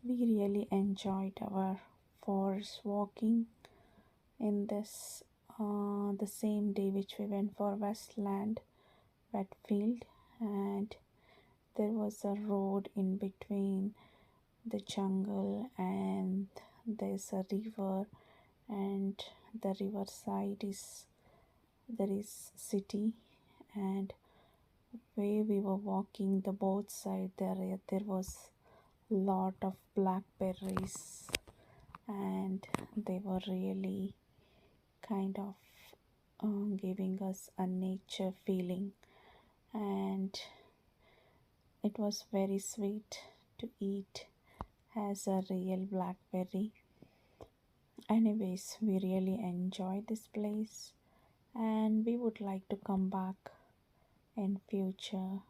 We really enjoyed our forest walking in this the same day which we went for Westland Wetfield, and there was a road in between the jungle, and there's a river, and the river side is there is city, and where we were walking the both side there was lot of blackberries, and they were really kind of giving us a nature feeling, and it was very sweet to eat as a real blackberry. Anyways, we really enjoy this place, and we would like to come back in future